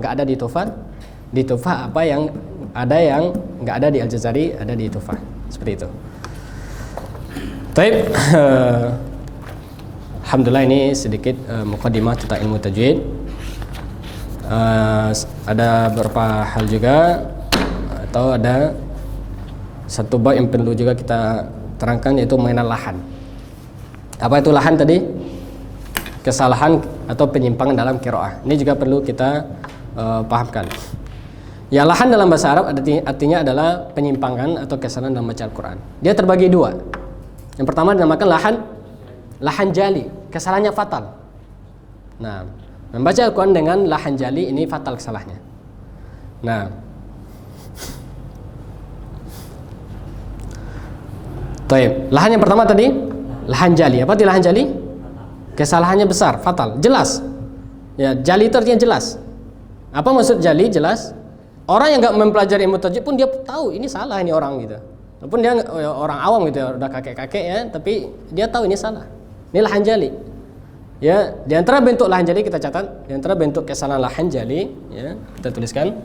nggak ada di Tuhfah. Di Tuhfah apa yang nggak ada di Al-Jazari ada di Tuhfah. Seperti itu. Baik. Alhamdulillah ini sedikit muqaddimah tentang ilmu tajwid. Ada beberapa hal juga, atau ada satu bab yang perlu juga kita terangkan, yaitu mengenal lahan. Apa itu lahan tadi? Kesalahan atau penyimpangan dalam qiraah. Ini juga perlu kita pahamkan. Ya, lahan dalam bahasa Arab artinya adalah penyimpangan atau kesalahan dalam baca Al-Quran. Dia terbagi dua. Yang pertama dinamakan lahan jali, kesalahannya fatal. Nah, membaca Al-Quran dengan lahan jali ini fatal kesalahannya. Nah, taib. Lahan yang pertama tadi lahan jali. Apa itu lahan jali? Kesalahannya besar, fatal, jelas. Ya, jali itu artinya jelas. Apa maksud jali? Jelas. Orang yang nggak mempelajari ilmu tajwid pun dia tahu ini salah ini orang gitu. Walaupun dia orang awam gitu ya, udah kakek-kakek ya, tapi dia tahu ini salah. Ini lahan jali. Ya, di antara bentuk lahan jali kita catat, di antara bentuk kesalahan lahan jali, ya, kita tuliskan.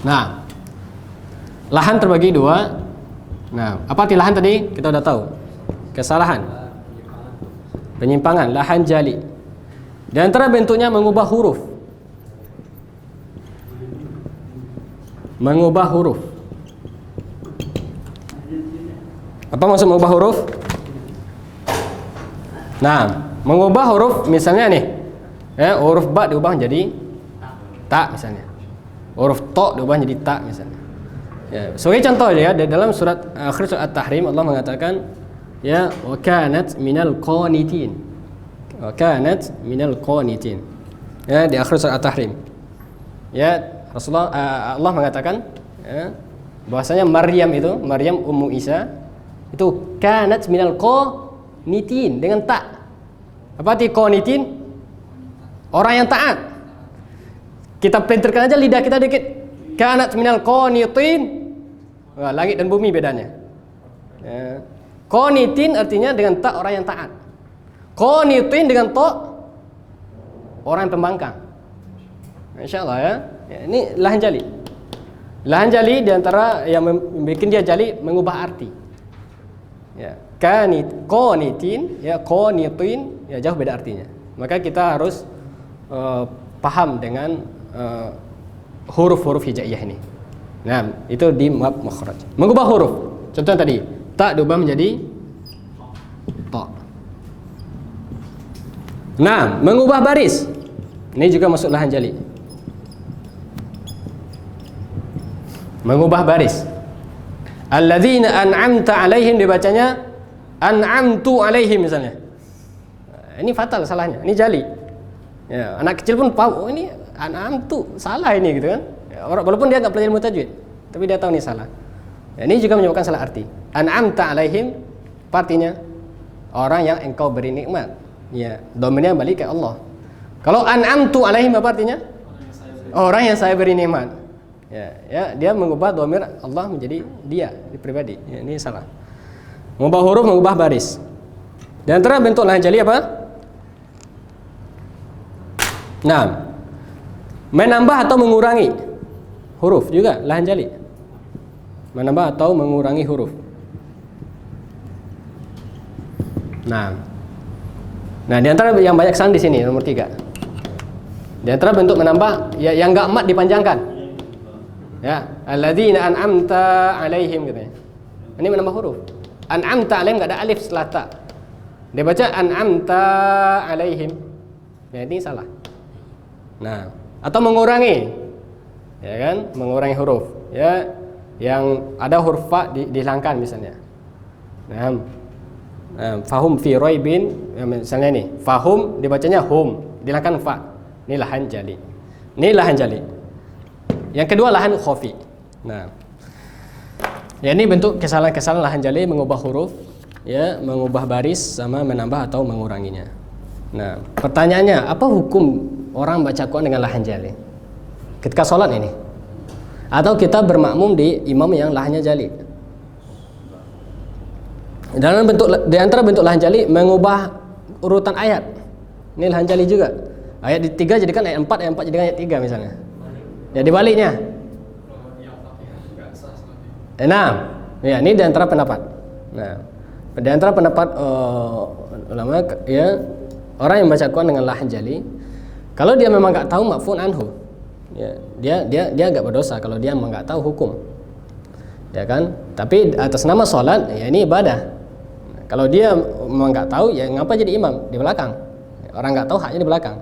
Nah, lahan terbagi dua. Nah, apa arti lahan tadi? Kita udah tahu. Kesalahan, penyimpangan, lahan jali. Di antara bentuknya mengubah huruf. Mengubah huruf. Apa maksud mengubah huruf? Nah, mengubah huruf misalnya nih, ya, huruf ba diubah menjadi ta misalnya. Huruf to diubah menjadi ta misalnya. Ya, sebagai contoh ya, dalam akhir surat At-Tahrim Allah mengatakan, ya, wa kanat minal qanitin. Wa kanat minal qanitin. Ya, di akhir surat At-Tahrim. Ya, Allah mengatakan, ya, bahwasanya Maryam Ummu Isa itu kanat minal qanitin dengan ta. Apa arti qanitin? Orang yang taat. Kita penterkan aja lidah kita dikit. Kanat minal qanitin. Wah, langit dan bumi bedanya. Ya. Qanitin artinya dengan ta orang yang taat. Qanitin dengan to orang yang pembangkang. Insyaallah ya. Ya, ini lahan jali. Lahan jali diantara yang membuat dia jali mengubah arti. Ya, qanitin, ya, qanitin, ya, jauh beda artinya. Maka kita harus paham dengan huruf-huruf hijaiyah ini. Nah, itu di makhraj. Mengubah huruf. Contoh tadi, ta diubah menjadi ta. Nah, mengubah baris. Ini juga masuk lahan jali. Mengubah baris. Alladzina an'amta alaihim dibacanya an'amtu alaihim misalnya. Ini fatal salahnya. Ini jali. Ya, anak kecil pun paham, oh ini an'amtu, salah ini gitu kan. Ya, walaupun dia enggak belajar ilmu tajwid, tapi dia tahu ini salah. Ya, ini juga menyebabkan salah arti. An'amta alaihim artinya orang yang engkau beri nikmat. Ya, domainnya balik ke Allah. Kalau an'amtu alaihim apa artinya? Orang yang saya beri nikmat. Ya, dia mengubah dhamir Allah menjadi dia, di pribadi. Ya, ini salah. Mengubah huruf, mengubah baris. Di antara bentuk lahan jali apa? Nah, menambah atau mengurangi huruf juga lahan jali. Menambah atau mengurangi huruf. Nah, di antara yang banyak kesalahan di sini nomor 3. Di antara bentuk menambah, ya, yang enggak mat dipanjangkan. Ya, alladzina an'amta alaihim gitu ya. Ini menambah huruf. An'amta alaihim enggak ada alif setelah ta. Dia baca an'amta alaihim. Ya, ini salah. Nah, atau mengurangi. Ya kan? Mengurangi huruf. Ya, yang ada huruf fa dihilangkan misalnya. Nah, fahum fi raibin, ya, misalnya ini, fahum dibacanya hum, dihilangkan fa. Ini lahan jali. Ini lahan jali. Yang kedua lahan khafi. Nah, ya, ini bentuk kesalahan-kesalahan lahan jali, mengubah huruf, ya, mengubah baris sama menambah atau menguranginya. Nah, pertanyaannya, apa hukum orang baca Quran dengan lahan jali ketika sholat ini? Atau kita bermakmum di imam yang lahannya jali? Di antara bentuk lahan jali mengubah urutan ayat. Ini lahan jali juga. Ayat 3 jadikan ayat 4, ayat 4 jadikan ayat 3 misalnya. Ya dibaliknya. Nah, ya ini di antara pendapat. Nah, di antara pendapat ulama ya, orang yang baca Quran dengan lahan jali, kalau dia memang nggak tahu maf'un anhu, ya dia nggak berdosa kalau dia memang nggak tahu hukum, ya kan? Tapi atas nama sholat, ya ini ibadah. Kalau dia memang nggak tahu, ya ngapa jadi imam di belakang? Orang nggak tahu haknya di belakang,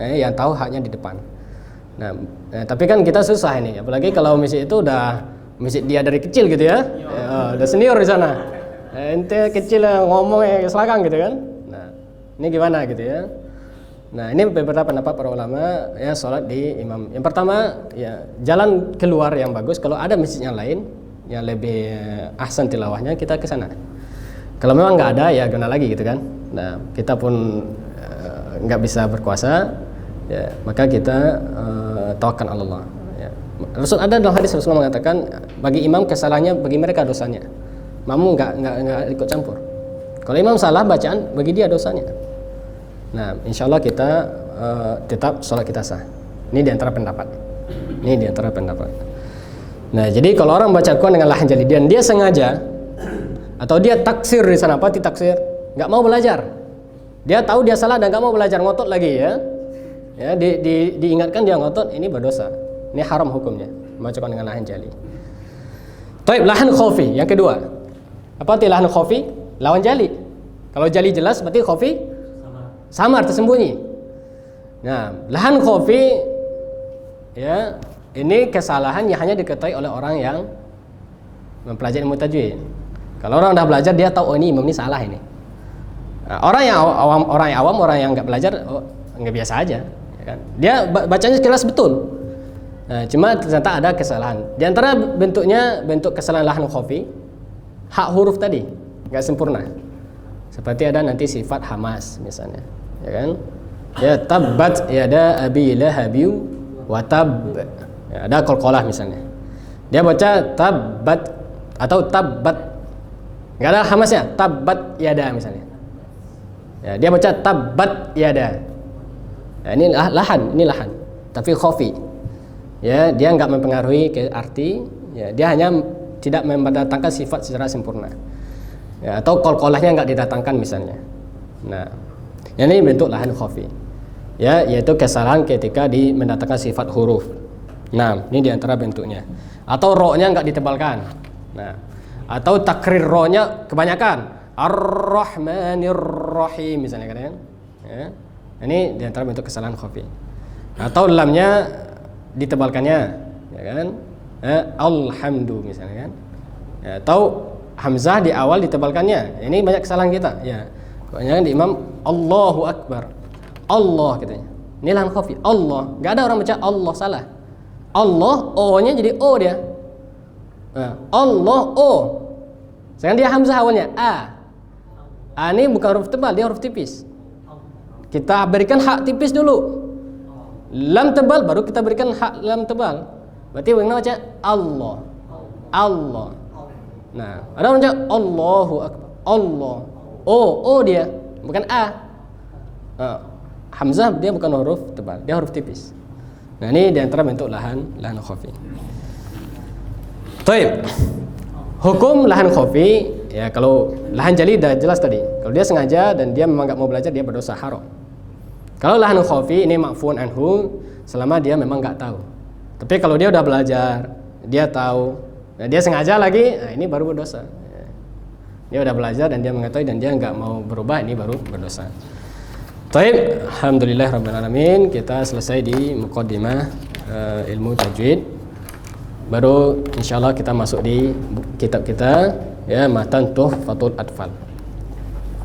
yang tahu haknya di depan. Nah, tapi kan kita susah ini, apalagi kalau masjid itu udah masjid dia dari kecil gitu ya, udah senior di sana. Ente kecil ngomong selakang gitu kan. Nah, ini gimana gitu ya? Nah, ini beberapa pendapat para ulama ya sholat di imam. Yang pertama ya jalan keluar yang bagus. Kalau ada masjid yang lain yang lebih ahsan tilawahnya, kita ke sana. Kalau memang nggak ada ya gimana lagi gitu kan. Nah, kita pun nggak bisa berkuasa, ya maka kita tawakal Allah. Ya. Rasul ada dalam hadis Rasulullah mengatakan bagi imam kesalahannya, bagi mereka dosanya. Makmum nggak ikut campur. Kalau imam salah bacaan, bagi dia dosanya. Nah, insya Allah kita tetap sholat kita sah. Ini diantara pendapat. Nah, jadi kalau orang baca Quran dengan lahan jali dan dia sengaja atau dia taksir di sana, apa taksir? Nggak mau belajar. Dia tahu dia salah dan nggak mau belajar, ngotot lagi ya. Ya, diingatkan dia ngotot, ini berdosa. Ini haram hukumnya. Baca Quran dengan lahan jali. Taib lahan khafi yang kedua. Apa arti lahan khafi? Lawan jali. Kalau jali jelas berarti khafi samar tersembunyi. Nah, lahan khafi ya, ini kesalahan yang hanya diketahui oleh orang yang mempelajari ilmu tajwid. Kalau orang dah belajar dia tahu, oh ini imam ini salah ini. Nah, orang yang awam, orang yang nggak belajar, oh nggak biasa aja, ya kan? Dia bacanya jelas betul. Nah, cuma ternyata ada kesalahan. Di antara bentuk kesalahan lahan khafi, hak huruf tadi nggak sempurna. Seperti ada nanti sifat hamas misalnya, ya kan? Ya tabbat ya ada abi lahabi wa tab. Ya, ada qalqalah misalnya. Dia baca tabbat atau tabbat. Nggak ada hamasnya, tabbat yada misalnya. Ya, dia baca tabbat yada. Ya, ini lahan, tapi khafi. Ya, dia nggak mempengaruhi ke arti. Ya, dia hanya tidak mendatangkan sifat secara sempurna. Ya, atau qalqalahnya nggak didatangkan misalnya. Nah, ini bentuk lahan khafi. Ya, yaitu kesalahan ketika mendatangkan sifat huruf. Nah, ini diantara bentuknya. Atau ro-nya nggak ditebalkan. Nah, atau takrir ro-nya kebanyakan. Ar-Rahmanir Rahim misalnya kan ya. Ini diantara bentuk kesalahan khafi. Atau lamnya ditebalkannya, ya kan? Alhamdu misalnya kan. Ya, atau hamzah di awal ditebalkannya. Ini banyak kesalahan kita, ya. Pokoknya di imam Allahu Akbar. Allah katanya. Ini lahan khafi. Allah. Enggak ada orang baca Allah salah. Allah O-nya jadi O dia. Nah, Allah O. Sekarang dia hamzah awalnya A. A ini bukan huruf tebal, dia huruf tipis. Kita berikan hak tipis dulu. Lam tebal baru kita berikan hak lam tebal. Berarti bagaimana baca Allah. Allah. Nah, ada orang baca Allahu Akbar. Allah. O dia, bukan A. Hamzah dia bukan huruf tebal, dia huruf tipis. Nah, ini diantara bentuk lahan khafi. Baik. Hukum lahan khafi, ya kalau lahan jali dah jelas tadi. Kalau dia sengaja dan dia memang nggak mau belajar, dia berdosa haram. Kalau lahan khafi ini ma'fun anhu selama dia memang nggak tahu. Tapi kalau dia udah belajar, dia tahu, nah dia sengaja lagi, nah ini baru berdosa. Dia udah belajar dan dia mengetahui dan dia nggak mau berubah, ini baru berdosa. Baik, alhamdulillah rabbil alamin, kita selesai di muqaddimah ilmu tajwid. Baru insyaallah kita masuk di kitab kita, ya, Matan Tuhfatul Atfal.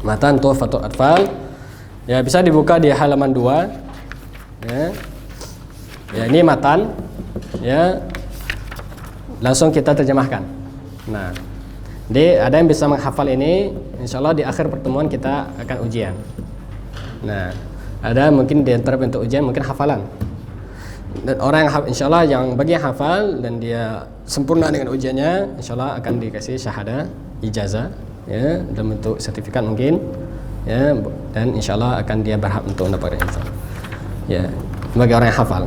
Matan Tuhfatul Atfal, ya, bisa dibuka di halaman 2, ya. Ya, ini matan, ya, langsung kita terjemahkan. Nah, ada yang bisa menghafal ini, insyaallah di akhir pertemuan kita akan ujian. Nah, ada mungkin di antara bentuk ujian mungkin hafalan. Dan orang yang insyaallah yang bagi yang hafal dan dia sempurna dengan ujiannya, insyaallah akan dikasih syahadah ijazah, ya, dalam bentuk sertifikat mungkin, ya, dan insyaallah akan dia berhak untuk mendapatkan itu. Ya, bagi orang yang hafal.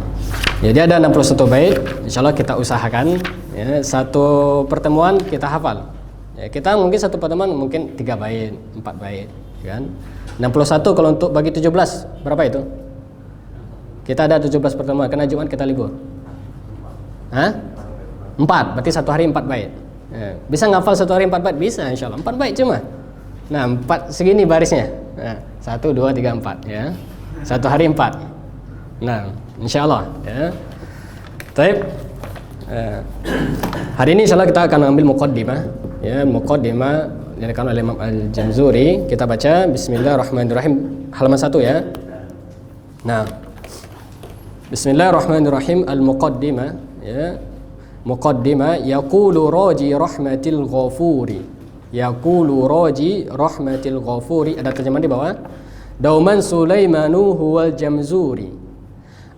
Jadi ada 61 bait, insyaallah kita usahakan ya, satu pertemuan kita hafal. Ya, kita mungkin satu pertemuan mungkin 3 bait, 4 bait, kan? 61 kalau untuk bagi 17 berapa itu? Kita ada 17 pertemuan, karena Jumat kita libur. Hah? 4, berarti satu hari 4 bait. Ya, bisa ngafal satu hari 4 bait? Bisa insyaallah, 4 bait cuma. Nah, 4 segini barisnya. Nah, 1, 2, 3, 4 ya. Satu hari 4. Nah, insyaallah ya. Baik. Hari ini insyaallah kita akan ambil muqaddimah ya, muqaddimah dirikan oleh Imam Al-Jamzuri. Kita baca Bismillahirrahmanirrahim halaman 1 ya. Nah, Bismillahirrahmanirrahim al-muqaddimah ya. Muqaddimah yaqulu raji rahmatil ghafuri. Yaqulu raji rahmatil ghafuri. Ada terjemahan di bawah. Dauman Sulaimanu huwal Jamzuri.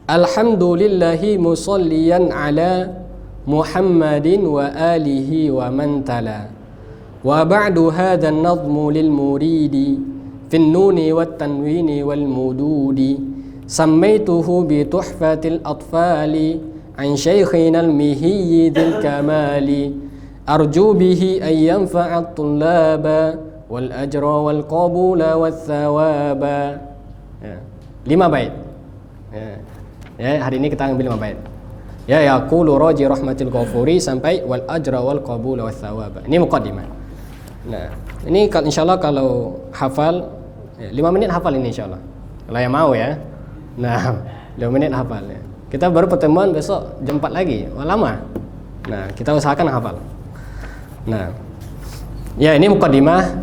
Alhamdulillahi musalliyan ala Muhammadin wa alihi wa man tala. Wa ba'du hadha an-nadhmu lil muridi fi an-nuni wat tanwini wal mududi. Sammaituhu bi tuhfatil atfali an shaykhina al-mihiyyi dhil kamali. Arju bihi an yanfa'a at-tullaba wal ajra wal qabula wath thawaba. 5 bait. Ya, hari ini kita ambil 5 bait. Ya yaqulu raji rahmatil ghafuri sampai wal ajra wal qabula wath thawaba. Ini muqaddimah. Nah, ini insyaallah kalau hafal 5 menit hafal ini insyaallah. Kalau yang mau ya. Nah, 5 menit hafal ya. Kita baru pertemuan besok jam 4 lagi. Wah, lama. Nah, kita usahakan hafal. Nah, ya ini muqaddimah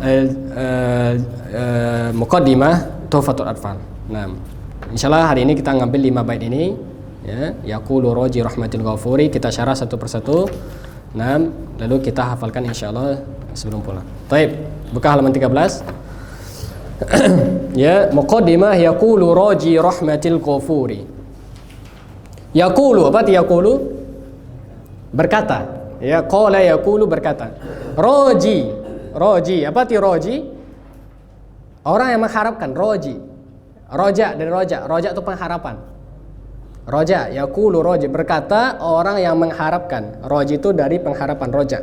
muqaddimah Tuhfatul Atfal. Nah, insyaallah hari ini kita ngambil 5 bait ini ya, yaqulu raji rahmatil ghafuri, kita syarah satu persatu. Nah, lalu kita hafalkan insyaallah sebelum pulang. Baik, buka halaman 13. Ya, muqaddimah yaqulu raji rahmatil ghafuri. Yaqulu, apa arti yaqulu? Berkata. Ya, qala yaqulu berkata. Raji, raji, apa arti raji? Orang yang mengharapkan, raji. Roja dari roja, roja itu pengharapan. Roja, yaqulu raji, berkata orang yang mengharapkan. Raji itu dari pengharapan, roja.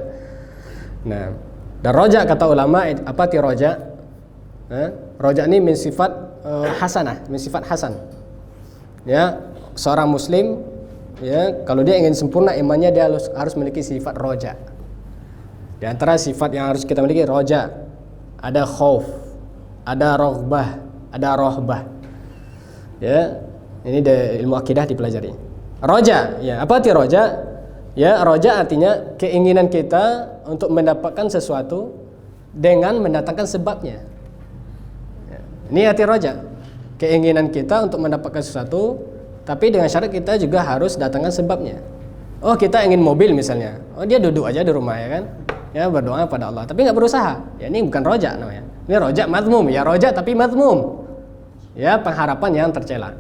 Nah, dan roja kata ulama apa arti roja? Roja ini min sifat hasanah, min sifat hasan. Ya, seorang muslim ya, kalau dia ingin sempurna imannya dia harus memiliki sifat roja. Di antara sifat yang harus kita miliki roja, ada khauf, ada raghbah, ada rohbah. Ya, ini dari ilmu akidah dipelajari. Roja, ya, apa arti roja? Ya, roja artinya keinginan kita untuk mendapatkan sesuatu dengan mendatangkan sebabnya. Ya, ini arti roja. Keinginan kita untuk mendapatkan sesuatu, tapi dengan syarat kita juga harus datangkan sebabnya. Oh, kita ingin mobil misalnya. Oh, dia duduk aja di rumah ya kan? Ya, berdoa pada Allah, tapi nggak berusaha. Ya, ini bukan roja namanya. Ini roja madmum, ya roja tapi madmum. Ya, pengharapan yang tercela.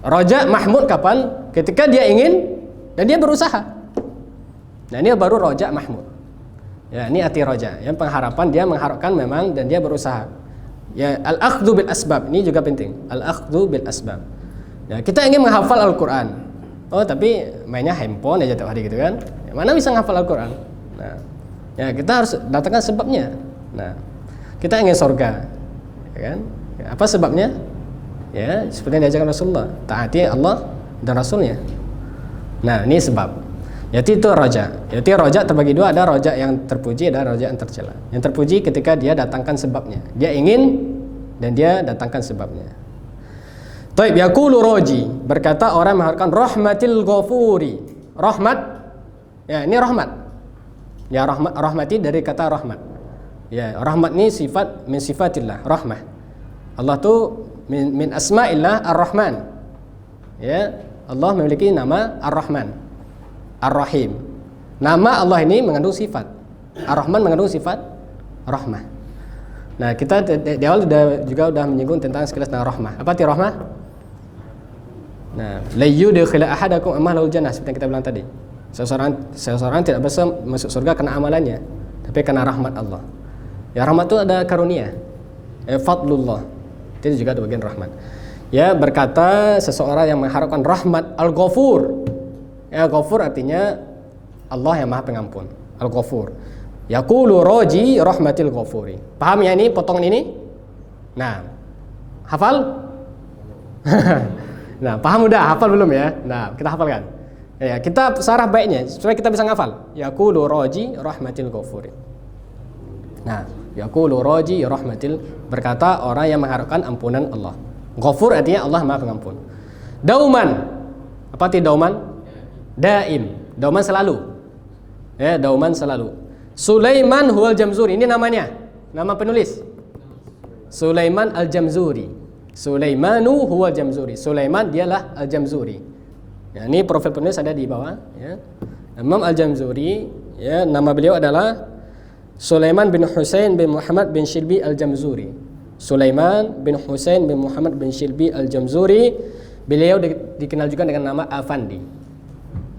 Roja mahmud kapan? Ketika dia ingin dan dia berusaha. Nah, ini baru roja mahmud. Ya, ini arti roja. Yang pengharapan dia mengharapkan memang dan dia berusaha. Ya, al-akhdhu bil asbab, ini juga penting. Al-akhdhu bil asbab. Ya, kita ingin menghafal Al-Qur'an. Oh, tapi mainnya handphone aja tiap hari gitu kan. Ya, mana bisa menghafal Al-Qur'an? Nah, ya kita harus datangkan sebabnya. Nah, kita ingin surga. Ya kan? Ya, apa sebabnya? Ya, seperti yang diajarkan Rasulullah, taati Allah dan Rasulnya. Nah, ini sebab. Yaitu itu roja. Yaitu roja terbagi dua, ada roja yang terpuji, ada roja yang tercela. Yang terpuji ketika dia datangkan sebabnya. Dia ingin dan dia datangkan sebabnya. Taib yaqulu raji, berkata orang mengharapkan rahmatil ghafuri. Rahmat. Ya, ini rahmat. Ya, rahmati dari kata rahmat. Ya, rahmat ini sifat min sifatillah, rahmah. Allah tu min asma'illah ar-Rahman. Ya, Allah memiliki nama Ar-Rahman, Ar-Rahim. Nama Allah ini mengandung sifat. Ar-Rahman mengandung sifat rahmah. Nah, kita di awal juga sudah menyinggung tentang sekilas tentang rahmah. Apa arti rahmah? Nah, la yudkhil ahadakum amalul jannah, seperti yang kita bilang tadi. Seseorang tidak bisa masuk surga karena amalannya, tapi karena rahmat Allah. Ya, rahmat itu ada karunia. Fadlullah. Itu juga ada bagian rahmat. Ya, berkata seseorang yang mengharapkan rahmat Al-Ghafur. Ya, Ghafur artinya Allah yang Maha Pengampun. Al-Ghafur. Yaqulu raji rahmatil ghafuri. Paham ya ini potongan ini? Nah, hafal? Nah, paham udah? Hafal belum ya? Nah, kita hafalkan. Ya, kita sarah baiknya supaya kita bisa ngafal. Yaqulu raji rahmatil ghafuri. Nah, yaqulu raji rahmatil, berkata orang yang mengharapkan ampunan Allah. Ghafur artinya Allah Maha Pengampun. Dauman. Apa arti dauman? Daim. Dauman selalu. Ya, dauman selalu. Sulaiman huwal Jamzuri. Ini namanya. Nama penulis. Sulaiman Al-Jamzuri. Sulaimanu huwal Jamzuri. Sulaiman dialah Al-Jamzuri. Ya, ini profil penulis ada di bawah, ya. Imam Al-Jamzuri, ya, nama beliau adalah Sulaiman bin Husain bin Muhammad bin Shilbi Al-Jamzuri. Sulaiman bin Husain bin Muhammad bin Shilbi Al-Jamzuri. Beliau dikenal juga dengan nama Afandi.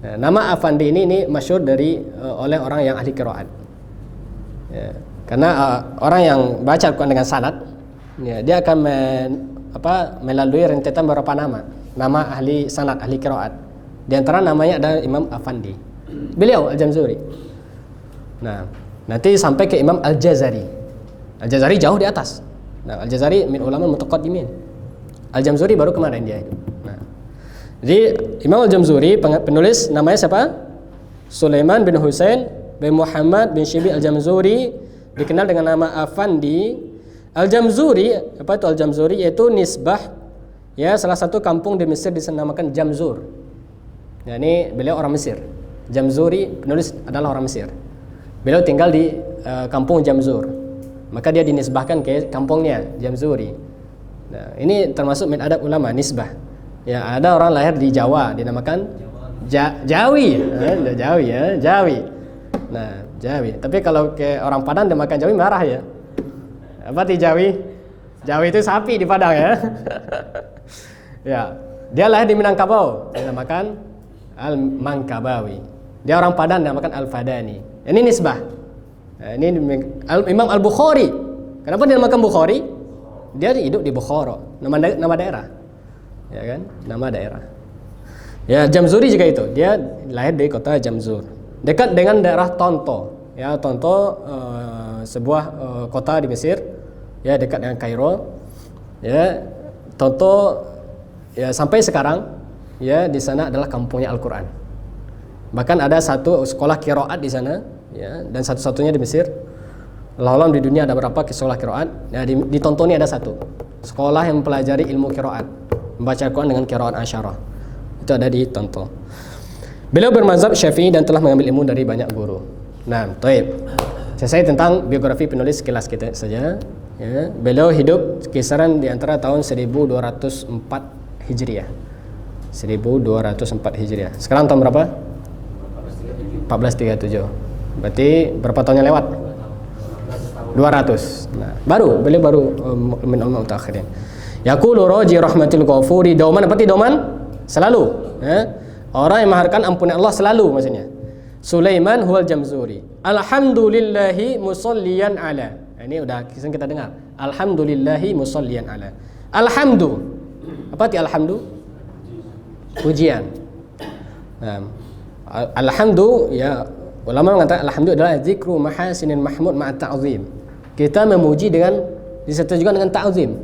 Nah, nama Afandi ini masyhur oleh orang yang ahli qiraat. Ya, karena orang yang baca Al-Quran dengan sanad, ya, dia akan melalui rentetan beberapa nama ahli sanad, ahli qiraat. Di antara namanya adalah Imam Afandi. Beliau Al-Jamzuri. Nah, nanti sampai ke Imam Al-Jazari. Al-Jazari jauh di atas. Nah, Al-Jazari min ulama mutaqaddimin. Al-Jamzuri baru kemarin dia hidup. Nah, jadi Imam Al-Jamzuri penulis namanya siapa? Sulaiman bin Husain bin Muhammad bin Shibli Al-Jamzuri, dikenal dengan nama Afandi. Al-Jamzuri, apa itu Al-Jamzuri? Yaitu nisbah, ya, salah satu kampung di Mesir dinamakan Jamzur. Ya, ini beliau orang Mesir. Jamzuri penulis adalah orang Mesir. Beliau tinggal di kampung Jamzur. Maka dia dinisbahkan ke kampungnya Jamzuri. Nah, ini termasuk min adab ulama nisbah. Ya, ada orang lahir di Jawa dinamakan Jawi. Jawi, ya, Jawi. Nah, Jawi. Tapi kalau ke orang Padang dia makan Jawi marah ya. Apa arti Jawi? Jawi itu sapi di Padang ya. Ya, dia lahir di Minangkabau, dinamakan Al-Mangkabawi. Dia orang Padang dinamakan Al-Fadani. Ini nisbah. Nah, ini Imam Al-Bukhari. Kenapa dinamakan Bukhari? Dia hidup di Bukhara, nama daerah. Ya kan? Nama daerah. Ya, Jamzuri juga itu. Dia lahir di kota Jamzur, dekat dengan daerah Tonto. Ya, Tonto sebuah kota di Mesir, ya, dekat dengan Kairo. Ya, Tonto, ya, sampai sekarang, ya, di sana adalah kampungnya Al-Qur'an. Bahkan ada satu sekolah qiraat di sana, ya, dan satu-satunya di Mesir. Alam di dunia ada berapa sekolah qiraat? Ya, di Tonto ini ada satu sekolah yang mempelajari ilmu qiraat, membaca Al-Qur'an dengan qiraat asyarah. Itu ada di Tonto. Beliau bermazhab Syafi'i dan telah mengambil ilmu dari banyak guru. Nah, taib. Selesai tentang biografi penulis sekilas kita saja. Ya, beliau hidup kisaran di antara tahun 1204 Hijriah. 1204 Hijriah. Sekarang tahun berapa? 1437. Berarti berapa tahun yang lewat? 200. Nah, beliau baru min ulama mutaakhirin. Yaqulu raji rahmatil ghafuri. Dauman apa arti dauman? Selalu, ya. Orang yang mengharapkan ampunan Allah selalu maksudnya. Sulaiman huwal Jamzuri. Alhamdulillahi musalliyan ala. Nah, ini udah kita dengar. Alhamdulillahi musalliyan ala. Alhamdu. Apa arti alhamdu? Pujian. Nah, alhamdu, ya, ulama mengatakan alhamdu adalah zikru mahasinin mahmud ma'at ta'zim. Kita memuji disertai juga dengan ta'zim.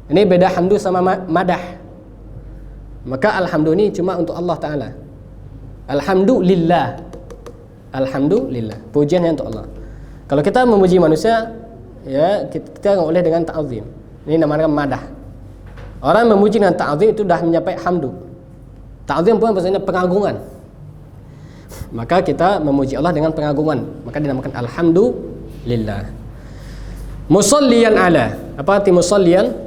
Ini beda hamdu sama madah. Maka alhamdu ini cuma untuk Allah Ta'ala. Alhamdulillah. Alhamdulillah. Pujiannya untuk Allah. Kalau kita memuji manusia, ya, kita nggak boleh dengan ta'zim. Ini namanya madah. Orang memuji dengan ta'zim itu dah mencapai hamdu. Ta'zim pun maksudnya pengagungan. Maka kita memuji Allah dengan pengagungan, maka dinamakan alhamdulillah. Musalliyan ala. Apa arti musalliyan?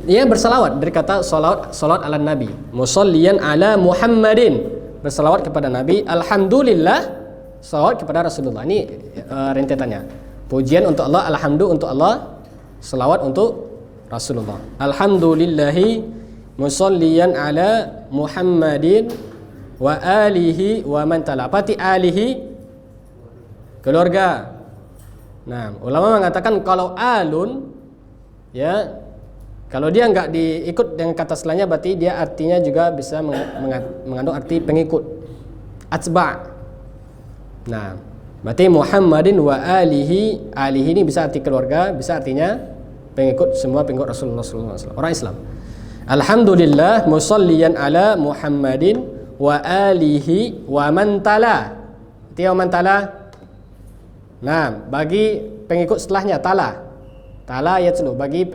Ia bersalawat, dari kata salawat ala Nabi. Musalliyan ala Muhammadin, bersalawat kepada Nabi. Alhamdulillah, salawat kepada Rasulullah. Ini rentetannya. Pujian untuk Allah, alhamdulillah untuk Allah, salawat untuk Rasulullah. Alhamdulillahi musalliyan ala Muhammadin wa alihi wa man tala. Apa arti alihi? Keluarga. Nah, ulama mengatakan kalau alun, ya, Kalau dia nggak diikut dengan kata setelahnya, berarti dia artinya juga bisa mengandung arti pengikut. Atba'. Nah, berarti Muhammadin wa alihi. Alihi ini bisa arti keluarga, bisa artinya pengikut, semua pengikut Rasulullah SAW, orang Islam. Alhamdulillah musalliyan ala Muhammadin wa alihi wa man tala. Artinya wa man tala. Nah, bagi pengikut setelahnya tala. Tala yatlu, bagi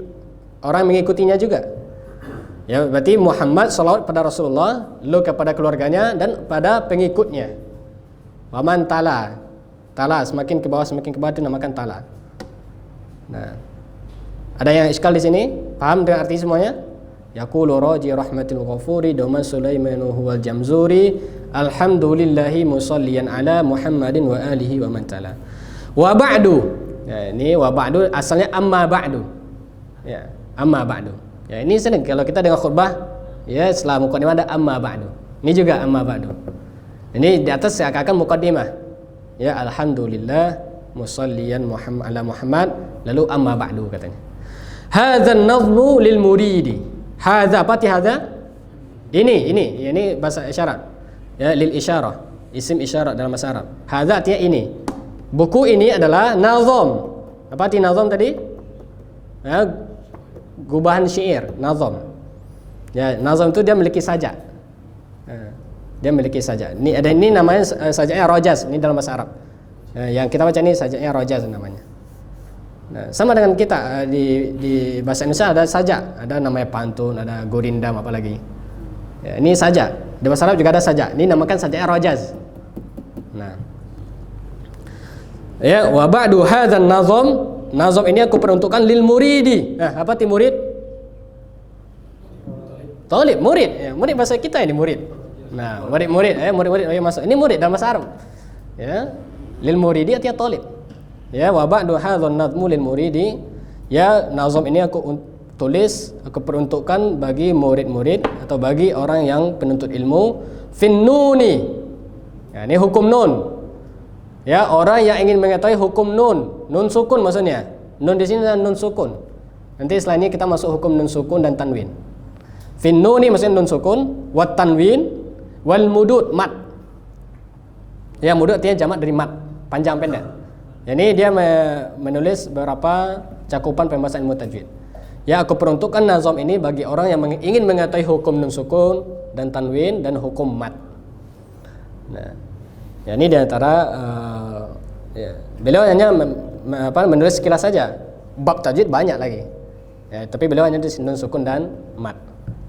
orang mengikutinya juga. Ya, berarti Muhammad salawat pada Rasulullah, lu kepada keluarganya dan pada pengikutnya. Wa man tala. Tala semakin ke bawah itu namakan tala. Nah, ada yang iskal di sini? Paham dengan arti semuanya? Yaqulu raji rahmatil ghafuri doman Sulaimanu huwal jamzuri alhamdulillahi musalliyan ala Muhammadin wa alihi wa man tala. Wa ba'du. Ya, ini wa ba'du asalnya amma ba'du. Ya, amma ba'du. Ya, ini sering kalau kita dengar khutbah, ya setelah mukadimah ada amma ba'du. Ini juga amma ba'du. Ini di atas seakan-akan mukadimah. Ya, alhamdulillah musalliyan ala Muhammad, lalu amma ba'du katanya. Hadza an-nazmu lil muridi. Hadza apa arti hadza? Ini bahasa isyarat. Ya, lil isyarah. Isim isyarat dalam bahasa Arab. Hadza artinya ini. Buku ini adalah nazam. Apa arti nazam tadi? Ya, gubahan syair, nazam. Ya, nazam itu dia memiliki sajak. Dia memiliki sajak. Ini namanya sajaknya rojaz. Ini dalam bahasa Arab. Yang kita baca ini sajaknya rojaz namanya. Nah, sama dengan kita di bahasa Indonesia ada sajak, ada namanya pantun, ada gurindam, apa lagi. Ya, ini sajak. Di bahasa Arab juga ada sajak. Ini namakan sajaknya rojaz. Nah, ya, wa ba'du hadzal nazam. Nazam ini aku peruntukkan lil muridi. Nah, apa arti murid? Talib, murid. Ya, murid bahasa kita ini murid. Nah, murid-murid, murid-murid masuk. Ini murid dalam bahasa Arab. Ya, lil muridi artinya talib. Ya, wa ba'du hadzal nazmu lil muridi. Ya, nazam ini aku tulis, aku peruntukkan bagi murid-murid atau bagi orang yang penuntut ilmu finnuni. Ya, ini hukum nun. Ya, orang yang ingin mengetahui hukum nun, nun sukun maksudnya. Nun di sini nun sukun. Nanti setelah ini kita masuk hukum nun sukun dan tanwin. Finnuni maksudnya nun sukun, wat tanwin, wal mudud mat. Ya, mudud artinya jamak dari mat, panjang pendek. Ini dia menulis beberapa cakupan pembahasan ilmu tajwid. Ya, aku peruntukkan nazam ini bagi orang yang ingin mengetahui hukum nun sukun dan tanwin dan hukum mat. Nah, ya, ini diantara ya, beliau hanya menulis sekilas saja. Bab tajwid banyak lagi. Ya, tapi beliau hanya di nun sukun dan mat,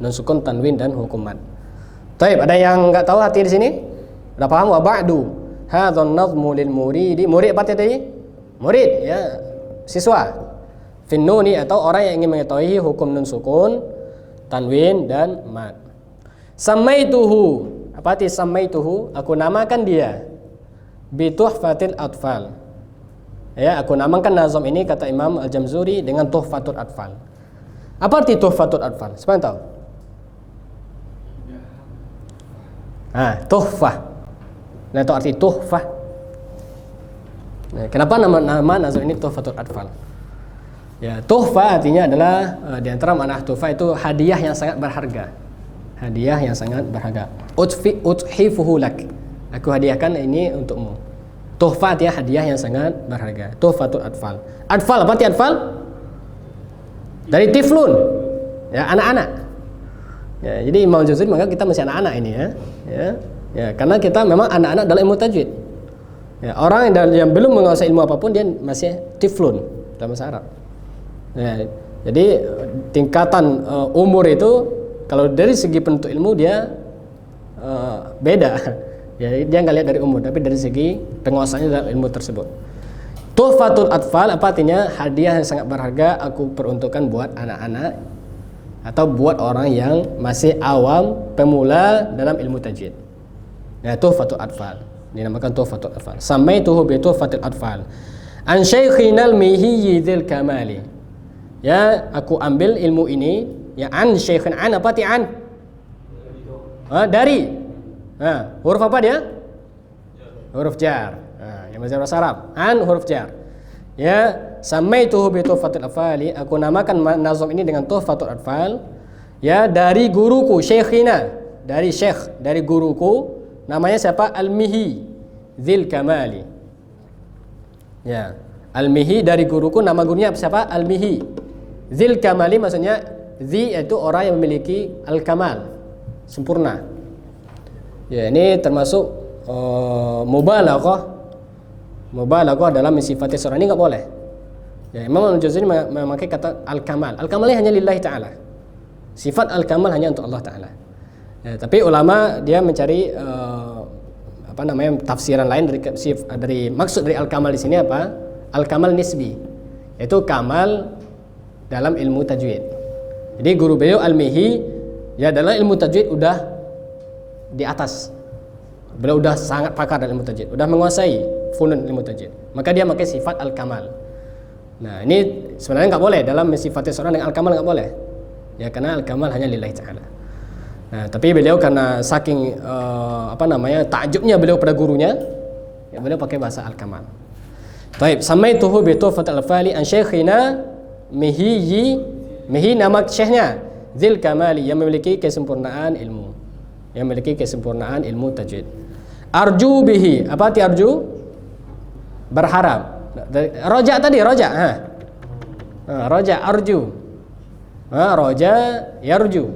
nun sukun, tanwin dan hukum mat. Taib, ada yang enggak tahu arti di sini? Udah paham? Wa ba'du hadzal nazmu lil muridi. Murid apa tadi? Murid, ya, siswa. Finnuni atau orang yang ingin mengetahui hukum nun sukun, tanwin dan mat. Samaituhu. Apa arti samaituhu? Aku namakan dia bi tuhfatil atfal. Ya, aku namakan nazam ini kata Imam Al-Jamzuri dengan tuhfatul atfal. Apa arti tuhfatul atfal? Siapa yang tahu? Tuhfah. Nah, itu arti tuhfah. Nah, kenapa nama nazam ini tuhfatul atfal? Ya, tuhfah artinya adalah di antara makna tuhfah itu hadiah yang sangat berharga. Hadiah yang sangat berharga. Uthifuhu lak. Aku hadiahkan ini untukmu. Tuhfah artinya hadiah yang sangat berharga. Tuhfatul atfal. Atfal apa arti atfal? Dari tiflun. Ya, anak-anak. Ya, jadi Imam Juzuri menganggap kita masih anak-anak ini ya. Ya, karena kita memang anak-anak dalam ilmu tajwid. Ya, orang yang belum menguasai ilmu apapun dia masih tiflun dalam bahasa Arab. Ya, jadi tingkatan umur itu kalau dari segi penuntut ilmu dia beda. Ya, dia nggak lihat dari umur, tapi dari segi penguasaannya dalam ilmu tersebut. Tuhfatul atfal apa artinya? Hadiah yang sangat berharga aku peruntukkan buat anak-anak atau buat orang yang masih awam, pemula dalam ilmu tajwid. Ya, tuhfatul atfal. Dinamakan tuhfatul atfal. Samaituhu bi tuhfatul atfal. An syaikhinal mihiyyi dzil kamali. Ya, aku ambil ilmu ini ya an syaikhin, an apa arti an? Dari. Huruf apa dia? Huruf jar. Yang bahasa Arab. An huruf jar. Ya, samaituhu bi tuhfatul atfal, aku namakan nazam ini dengan tuhfatul atfal, ya, dari guruku syekhina, dari syekh, dari guruku, namanya siapa? Al-Mihi Dzil Kamali. Ya, Al-Mihi dari guruku, nama gurunya siapa? Al-Mihi Dzil Kamali, maksudnya Dzi itu orang yang memiliki al-kamal, sempurna. Ya, ini termasuk mubalaghah dalam mensifati seorang, ini enggak boleh. Ya, Imam Al-Juzari memakai kata al-kamal. Al-kamal ini hanya lillahi ta'ala. Sifat al-kamal hanya untuk Allah Ta'ala. Ya, tapi ulama dia mencari tafsiran lain dari maksud dari al-kamal di sini apa? Al-kamal nisbi, yaitu kamal dalam ilmu tajwid. Jadi guru beliau Al-Mihi, ya, dalam ilmu tajwid udah di atas. Beliau udah sangat pakar dalam ilmu tajwid, udah menguasai funun ilmu tajwid. Maka dia pakai sifat al-kamal. Nah, ini sebenarnya nggak boleh dalam mensifati seorang dengan al-kamal, nggak boleh. Ya, karena al-kamal hanya lillahi ta'ala. Nah, tapi beliau karena saking takjubnya beliau pada gurunya, ya, beliau pakai bahasa al-kamal. Baik, samaituhu bi tuhfatul atfal an syekhina Mihi nama syekhnya Dzil Kamali, yang memiliki kesempurnaan ilmu, yang memiliki kesempurnaan ilmu tajwid. Arju bihi, apa arti arju? Berharap. Roja tadi, roja. Roja, arju. Roja, yarju.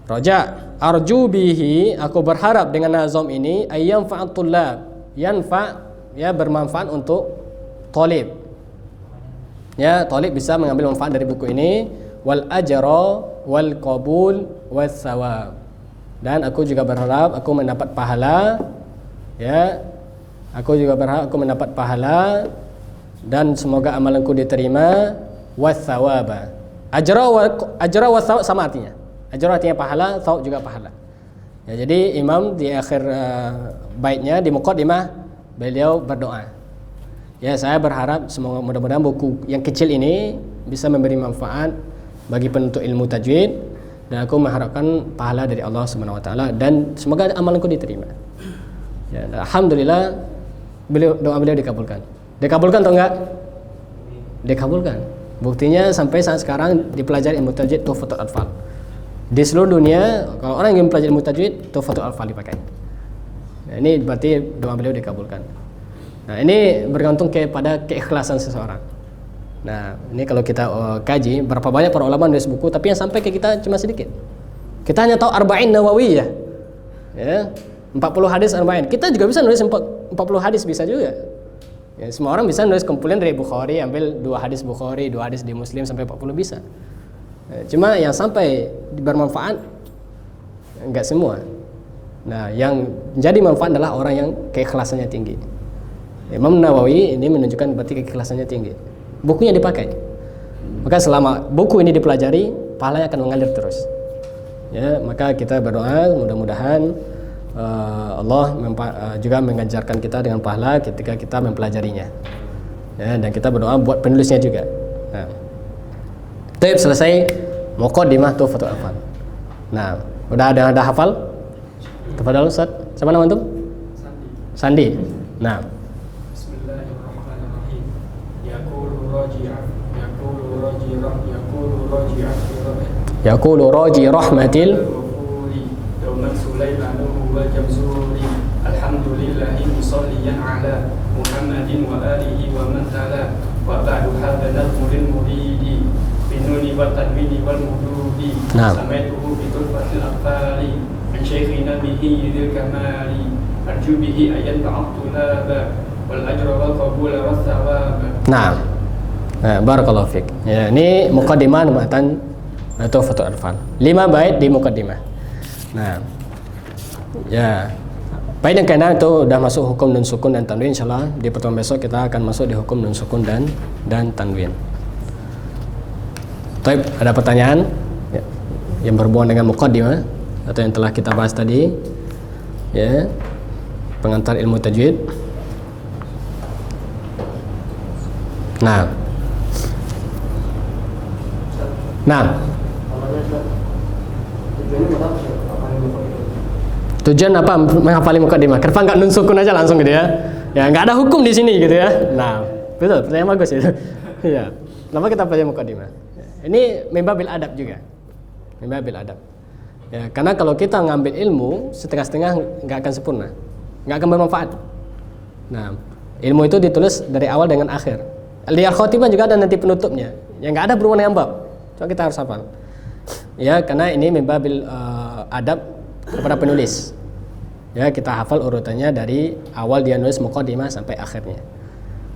Roja, arju bihi, aku berharap dengan nazam ini ayyam fa'atullah, yanfa, ya, bermanfaat untuk talib. Ya, talib bisa mengambil manfaat dari buku ini, wal ajra wal qabul was sawab. Dan aku juga berharap aku mendapat pahala, ya. Aku juga berharap aku mendapat pahala dan semoga amalanku diterima, was sawaba. Ajra was sawab sama artinya. Ajra artinya pahala, sawab juga pahala. Ya, jadi Imam di akhir baitnya di muqaddimah beliau berdoa. Ya, saya berharap semoga mudah-mudahan buku yang kecil ini bisa memberi manfaat bagi penuntut ilmu tajwid, dan aku mengharapkan pahala dari Allah Subhanahu wa taala dan semoga amalanku diterima. Ya, alhamdulillah doa beliau dikabulkan. Dikabulkan atau enggak? Dikabulkan. Buktinya sampai saat sekarang dipelajari ilmu tajwid tuhfatul atfal. Di seluruh dunia kalau orang yang mempelajari ilmu tajwid tuhfatul atfal dipakai. Nah, ini berarti doa beliau dikabulkan. Nah, ini bergantung kepada keikhlasan seseorang. Nah, ini kalau kita kaji berapa banyak para ulama nulis buku, tapi yang sampai ke kita cuma sedikit. Kita hanya tahu Arba'in Nawawiyah, ya, 40 hadis Arba'in. Kita juga bisa nulis 40 hadis, bisa juga. Ya, semua orang bisa nulis kumpulan dari Bukhari, ambil 2 hadis Bukhari, 2 hadis di Muslim sampai 40 bisa. Ya, cuma yang sampai bermanfaat enggak semua. Nah, yang menjadi manfaat adalah orang yang keikhlasannya tinggi. Imam Nawawi ini menunjukkan berarti keikhlasannya tinggi. Bukunya dipakai. Maka selama buku ini dipelajari, pahalanya akan mengalir terus. Ya, maka kita berdoa mudah-mudahan Allah juga mengajarkan kita dengan pahala ketika kita mempelajarinya. Ya, dan kita berdoa buat penulisnya juga. Nah, taib selesai muqaddimah tuhfatul atfal. Nah, udah ada hafal? Tafadhal Ustaz. Siapa nama antum? Sandi. Nah, yaqulu raji rahmatil dauman sulaimanuhu wal jamzuri alhamdulillahi musalliyan ala muhammadin wa alihi wa man tala wa ba'du hadha nadhmuril muridi binuni wa tanwini wal mududi samaituhu bitul fatil aqfali an syekhina bihi dzil kamali arju bihi ayan ta'attulaba wal ajra wal qabula was thawaba. Nah, barakallahu fiik. Ya, ini muqaddimah matan tuhfatul atfal. 5 bait di muqaddimah. Nah, ya, bait yang keenam itu udah masuk hukum nun sukun dan tanwin. Insyaallah di pertemuan besok kita akan masuk di hukum nun sukun dan tanwin. Baik, ada pertanyaan ya, yang berhubungan dengan muqaddimah atau yang telah kita bahas tadi, ya, pengantar ilmu tajwid. Nah, tujuan apa menghafali muqaddimah? Kenapa nggak nun sukun aja langsung gitu ya? Ya nggak ada hukum di sini gitu ya. Nah, Betul, pertanyaan bagus itu. Iya. Kenapa kita baca mukadimah? Ini membabil adab juga. Membabil adab. Ya, karena kalau kita ngambil ilmu setengah-setengah nggak akan sempurna, nggak akan bermanfaat. Nah, ilmu itu ditulis dari awal dengan akhir. Liar khotimah juga ada nanti penutupnya. Yang nggak ada berhubungan dengan bab. Coba kita harus hafal. Ya, karena ini membabil adab kepada penulis. Ya, kita hafal urutannya dari awal dia nulis mukadimah sampai akhirnya.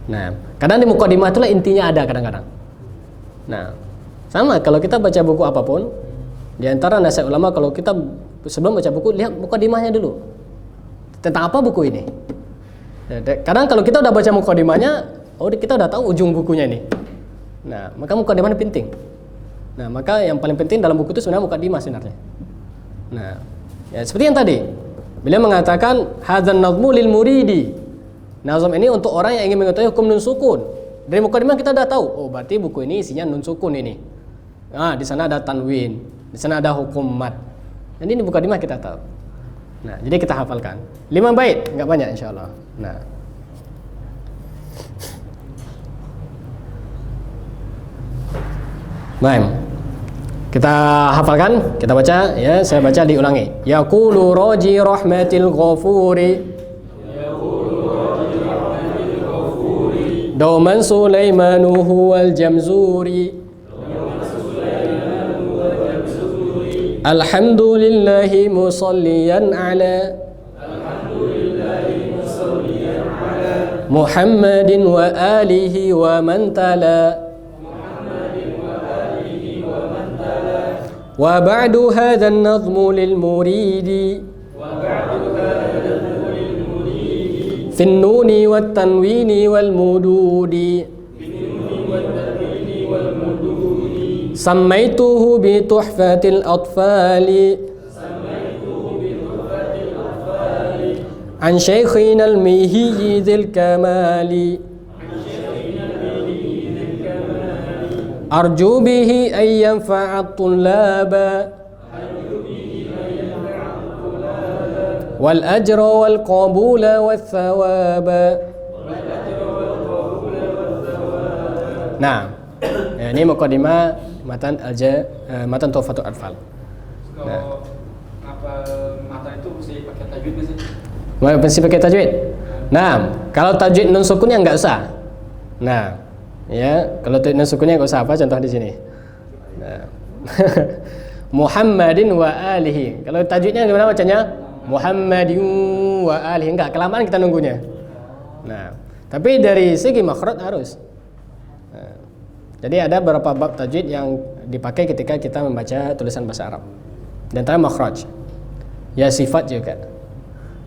Nah, kadang di mukadimah itulah intinya ada kadang-kadang. Nah, sama kalau kita baca buku apapun, di antara nasihat ulama kalau kita sebelum baca buku lihat mukadimahnya dulu. Tentang apa buku ini? Kadang kalau kita udah baca mukadimahnya, oh kita udah tahu ujung bukunya ini. Nah, maka mukadimahnya penting. Nah, maka yang paling penting dalam buku itu sebenarnya mukadimah sebenarnya. Nah, ya seperti yang tadi. Beliau mengatakan hadzan nazmu lil muridi. Nazam ini untuk orang yang ingin mengetahui hukum nun sukun. Dari mukadimah kita udah tahu, oh berarti buku ini isinya nun sukun ini. Nah, di sana ada tanwin, di sana ada hukum mad. Jadi ini mukadimah kita tahu. Nah, jadi kita hafalkan. 5 bait, enggak banyak insyaallah. Nah. Baik. Kita hafalkan, kita baca ya, saya baca diulangi. Yaqulu raji rahmatil ghafuri Dauman Sulaimanu huwal jamzuri Alhamdulillahi musalliyan ala Muhammadin wa alihi wa man tala Wa ba'du hadha an-nazmu lil muridi في النون والتنوين والمدود سميته بتحفة الأطفال عن شيخنا المهي ذي الكمال أرجو به أن ينفع الطلاب والأجر والقبول والثواب. Nah, ini mukadimah matan Tuhfatul Atfal. Kalau apa mata itu mesti pakai tajwid nggak sih? Mesti pakai tajwid. Nah, kalau tajwid nun sukunnya nggak usah. Nah, ya kalau tajwid nun sukunnya nggak usah apa contoh di sini. Nah. Muhammadin wa alihi. Kalau tajwidnya gimana bacanya? Muhammadin wa alihi. Enggak, kelamaan kita nunggunya. Nah, tapi dari segi makhraj harus. Nah, jadi ada beberapa bab tajwid yang dipakai ketika kita membaca tulisan bahasa Arab. Dan antara makhraj. Ya sifat juga.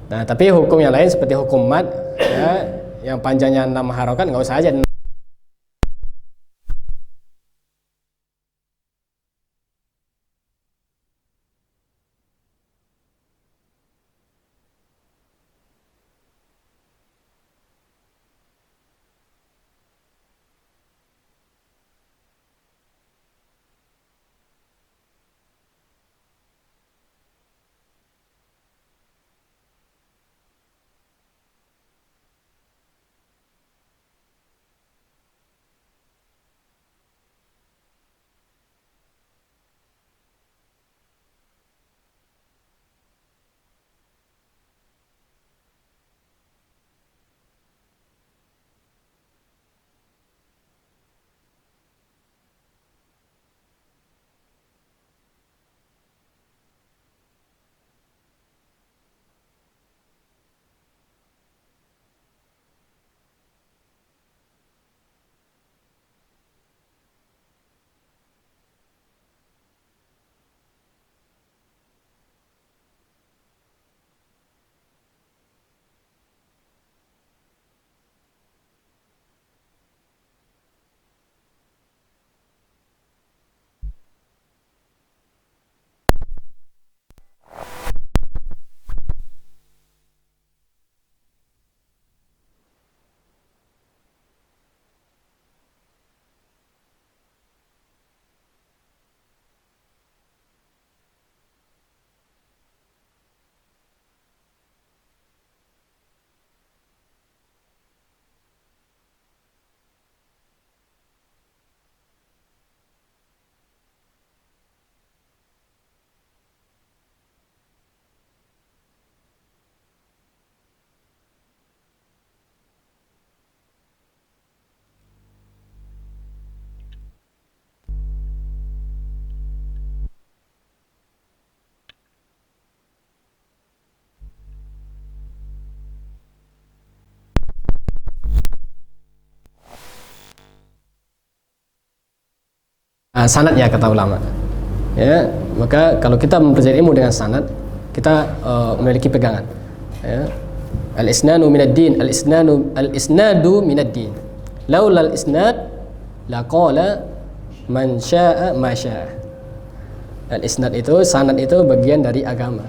Nah, tapi hukum yang lain seperti hukum mad ya, yang panjangnya 6 harokat enggak usah aja. sanadnya kata ulama. Ya, maka kalau kita mempelajari ilmu dengan sanad, kita memiliki pegangan. Ya. Al-isnadu minad din, al-isnadu minad din. Laula al-isnad laqala man syaa ma syaa. Al-isnad itu, sanad itu bagian dari agama.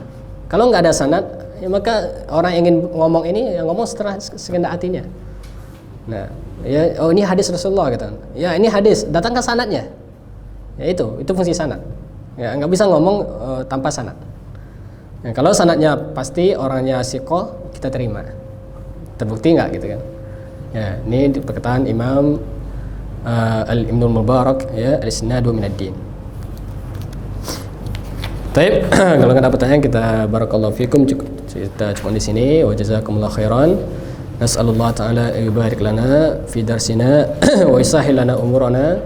Kalau nggak ada sanad, ya maka orang yang ingin ngomong ini yang ngomong setelah sekehendak hatinya. Nah, ya, oh ini hadis Rasulullah gitu. Ya, ini hadis, datangkan sanadnya. Ya itu fungsi sanad. Ya, nggak bisa ngomong tanpa sanad. Nah, kalau sanadnya pasti orangnya siqah, kita terima. Terbukti nggak gitu kan? Ya, ini perkataan Imam Ibnul Mubarak, ya, al-isnadu minad din. Baik, kalau nggak ada pertanyaan kita barakallahu fikum, kita cukup di sini. Wa jazakumullahu khairan. Nas'alullah ta'ala yubarik lana fi darsina wa yusahhil lana umurana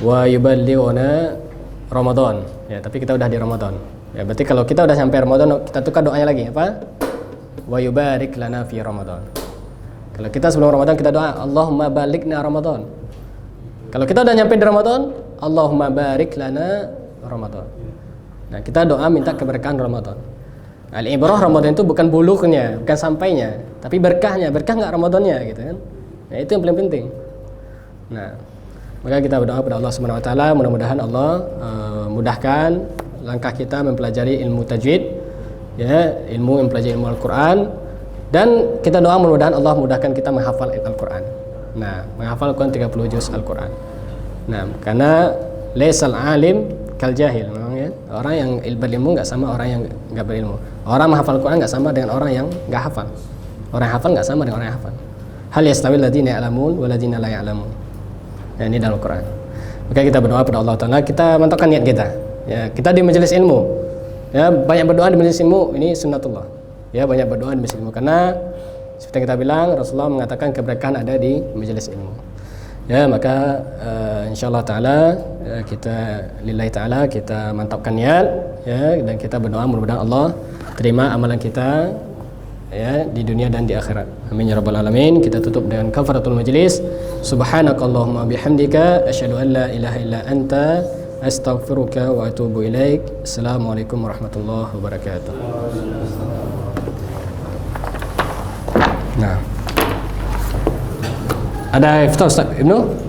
wa yuballighuna Ramadan. Ya, tapi kita udah di Ramadan. Ya, berarti kalau kita udah sampai Ramadan, kita tukar doanya lagi apa? Wa yubarik lana fi Ramadan. Kalau kita sebelum Ramadan kita doa Allahumma balighna Ramadan. Kalau kita udah nyampe di Ramadan, Allahumma barik lana Ramadan. Nah, kita doa minta keberkahan Ramadan. Al-ibrah Ramadan itu bukan bulughnya, bukan sampainya, tapi berkahnya. Berkah nggak Ramadannya gitu kan? Nah, itu yang paling penting. Nah, maka kita berdoa pada Allah Subhanahu wa taala, mudah-mudahan Allah mudahkan langkah kita mempelajari ilmu tajwid, ya, mempelajari ilmu Al-Qur'an, dan kita doa mudah-mudahan Allah mudahkan kita menghafal Al-Qur'an. Nah, menghafal Quran 30 juz Al-Qur'an. Nah, karena laisal alim kal jahil, memang ya. Orang yang berilmu nggak sama orang yang nggak berilmu. Orang menghafal Quran nggak sama dengan orang yang nggak hafal. Orang yang hafal nggak sama dengan orang yang hafal. Hal yastawil ladzina ya'lamun wal ladzina la ya'lamun. Nah, ini dalam Quran. Maka kita berdoa pada Allah Taala, kita mantapkan niat kita. Ya, kita di majelis ilmu. Ya, banyak berdoa di majelis ilmu, ini sunnatullah. Ya, banyak berdoa di majelis ilmu karena seperti yang kita bilang Rasulullah mengatakan keberkahan ada di majelis ilmu. Ya, maka insyaallah taala kita lillahi taala kita mantapkan niat, ya, dan kita berdoa mudah-mudahan Allah terima amalan kita, ya, di dunia dan di akhirat. Amin ya rabbal alamin. Kita tutup dengan kafaratul majlis. Subhanakallahumma bihamdika asyhadu an la ilaha illa anta astaghfiruka wa atubu ilaik. Assalamualaikum warahmatullahi wabarakatuh. Nah, ada iftar Ustaz Ibnu?